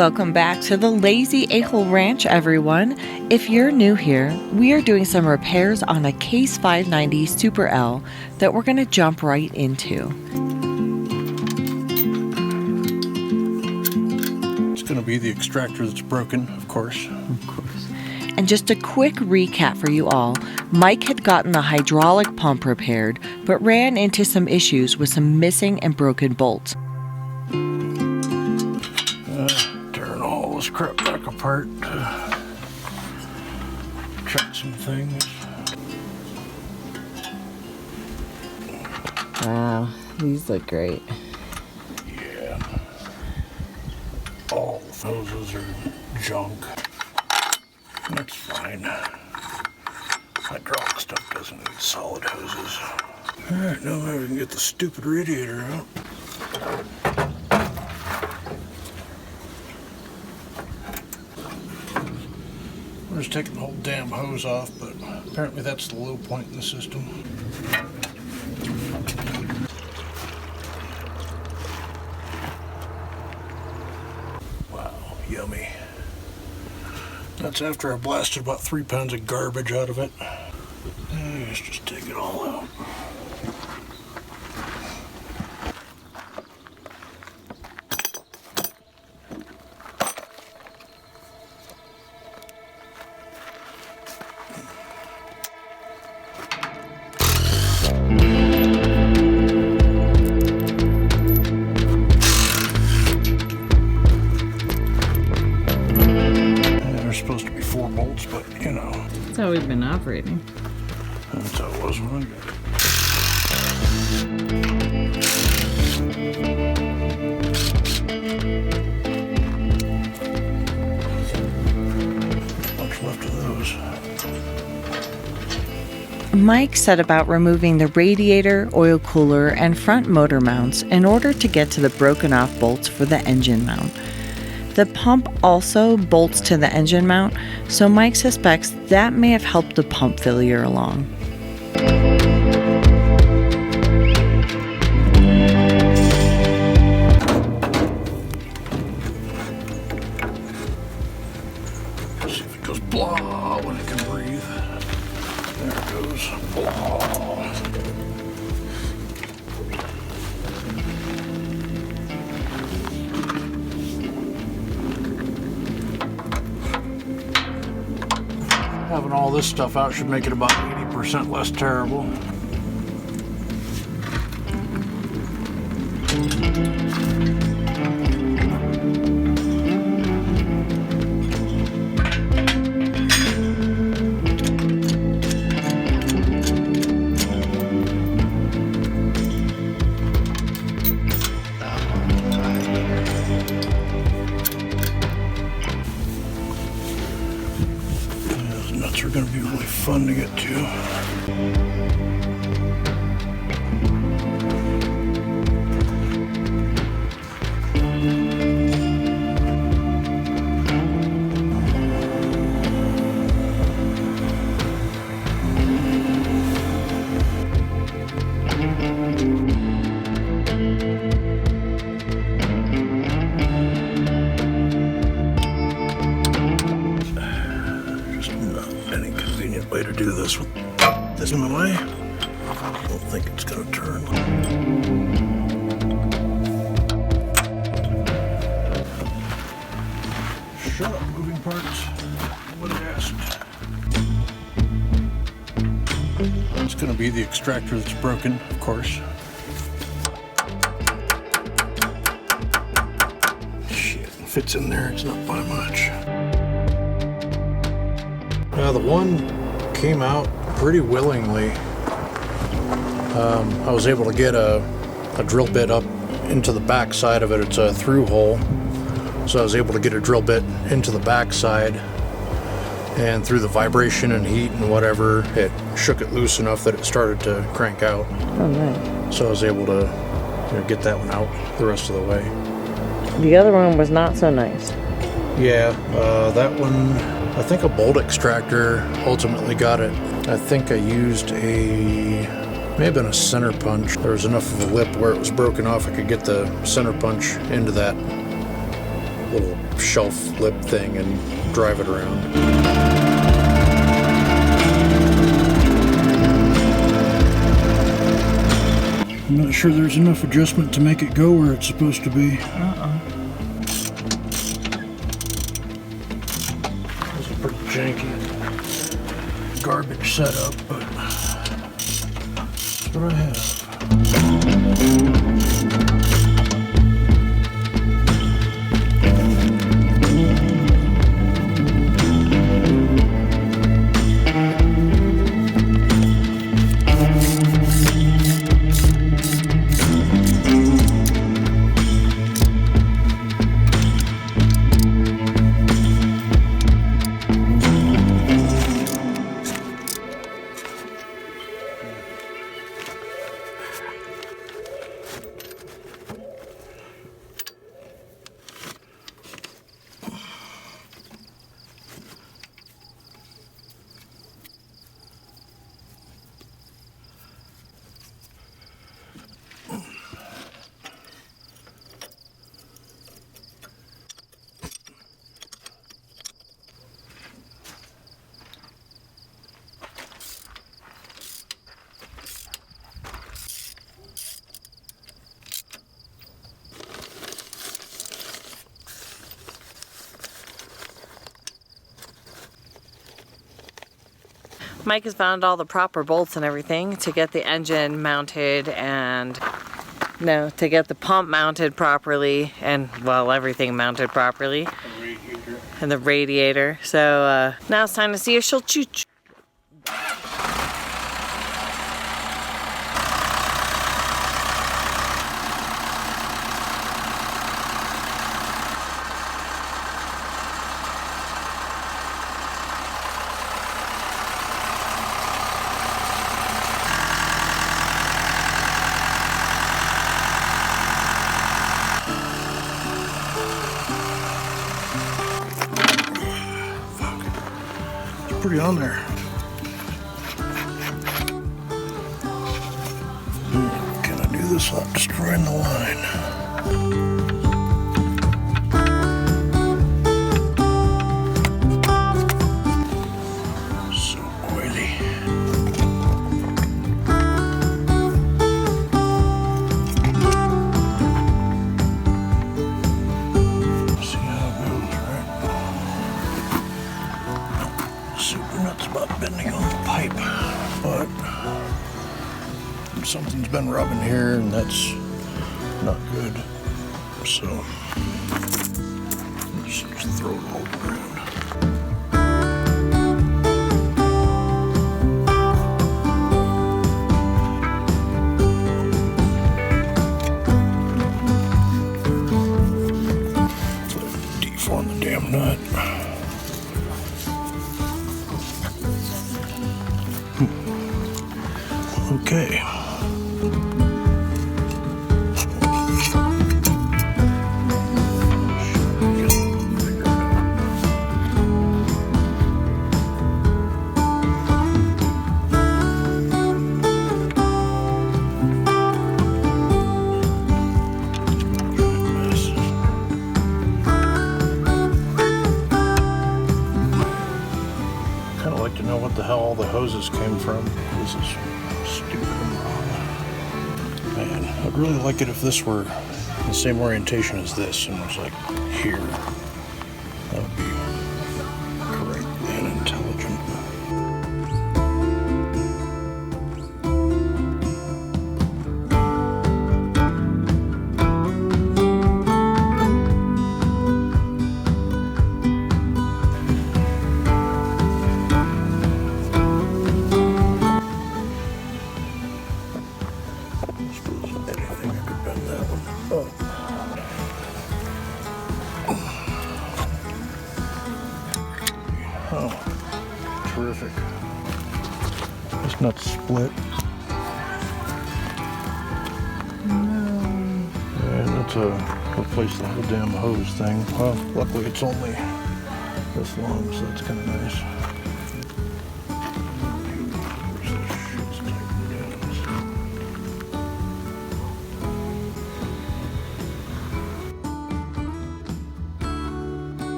Welcome back to the Lazy A-Hole Ranch, everyone. If you're new here, we are doing some repairs on a Case 590 Super L that we're going to jump right into. It's going to be the extractor that's broken, of course. And just a quick recap for you all. Mike had gotten the hydraulic pump repaired, but ran into some issues with some missing and broken bolts. Tearing all this crap back apart to check some things. Wow, these look great. Yeah. All the hoses are junk. That's fine. Hydraulic stuff doesn't need solid hoses. Alright, now maybe we can get the stupid radiator out. We're just taking the whole damn hose off, but apparently that's the low point in the system. Wow, yummy. That's after I blasted about 3 pounds of garbage out of it. Let's just take it all out. Supposed to be 4 bolts, but you know. That's how we've been operating. That's how it was when I got it. What's left of those? Mike set about removing the radiator, oil cooler, and front motor mounts in order to get to the broken off bolts for the engine mount. The pump also bolts to the engine mount, so Mike suspects that may have helped the pump failure along. Let's see if it goes blah when it can breathe. There it goes. Blah. Having all this stuff out should make it about 80% less terrible. Nuts are going to be really fun to get to. Way to do this with this in the way. I don't think it's going to turn. Shut up, moving parts. What I asked. It's going to be the extractor that's broken, of course. Shit, it fits in there. It's not by much. The one came out pretty willingly. I was able to get a drill bit up into the back side of it. It's a through hole, so I was able to get a drill bit into the back side, and through the vibration and heat and whatever, it shook it loose enough that it started to crank out. Oh, nice. So I was able to get that one out the rest of the way. The other one was not so nice. Yeah, that one, I think a bolt extractor ultimately got it. I think I used may have been a center punch. There was enough of a lip where it was broken off, I could get the center punch into that little shelf lip thing and drive it around. I'm not sure there's enough adjustment to make it go where it's supposed to be. This is a pretty janky, garbage setup, but that's what I have. Mike has found all the proper bolts and everything to get the engine mounted and to get the pump mounted properly and, well, everything mounted properly. And the radiator. So now it's time to see if she'll choo-choo. Pretty on there. Can I do this without destroying the line? So oily. See how it goes, right? Super nuts about bending on the pipe, but something's been rubbing here and that's not good, so let's just throw it all around. Deform the damn nut. Okay. Kind of like to know what the hell all the hoses came from. This is stupid and wrong. Man, I'd really like it if this were the same orientation as this and was like here. That would be great and intelligent. Oh, terrific. This nut's split. And that's a replace the whole damn hose thing. Well, luckily it's only this long, so that's kind of nice.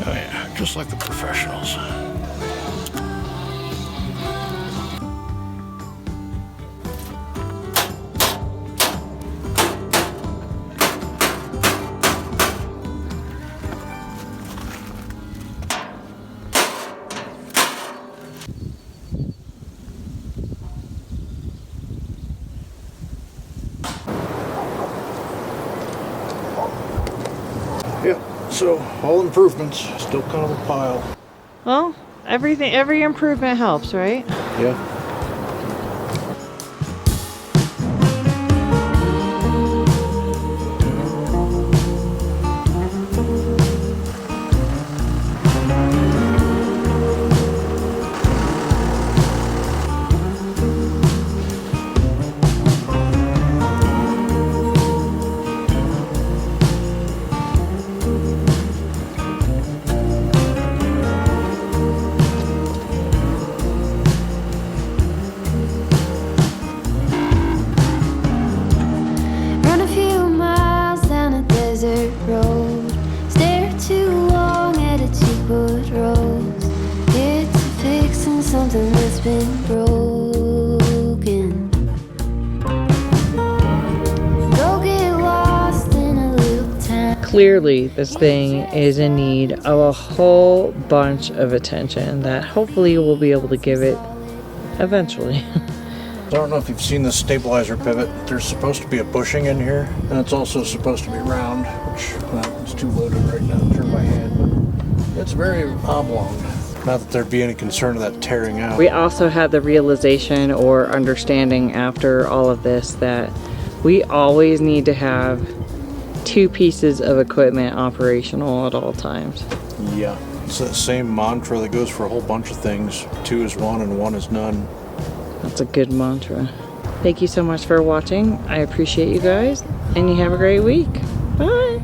Oh yeah, just like the professionals. Yep, so all improvements, still kind of a pile. Well, every improvement helps, right? Yeah. Run a few miles down a desert road. Stare too long at a cheap-wood rose. Get to fixing something that's been broken. Go get lost in a little town. Clearly, this thing is in need of a whole bunch of attention that hopefully we'll be able to give it eventually. I don't know if you've seen this stabilizer pivot. There's supposed to be a bushing in here, and it's also supposed to be round, which, well, it's too loaded right now to turn by hand, but it's very oblong. Not that there'd be any concern of that tearing out. We also had the realization or understanding after all of this that we always need to have 2 pieces of equipment operational at all times. Yeah. It's that same mantra that goes for a whole bunch of things. 2 is 1 and 1 is none. That's a good mantra. Thank you so much for watching. I appreciate you guys, and you have a great week. Bye.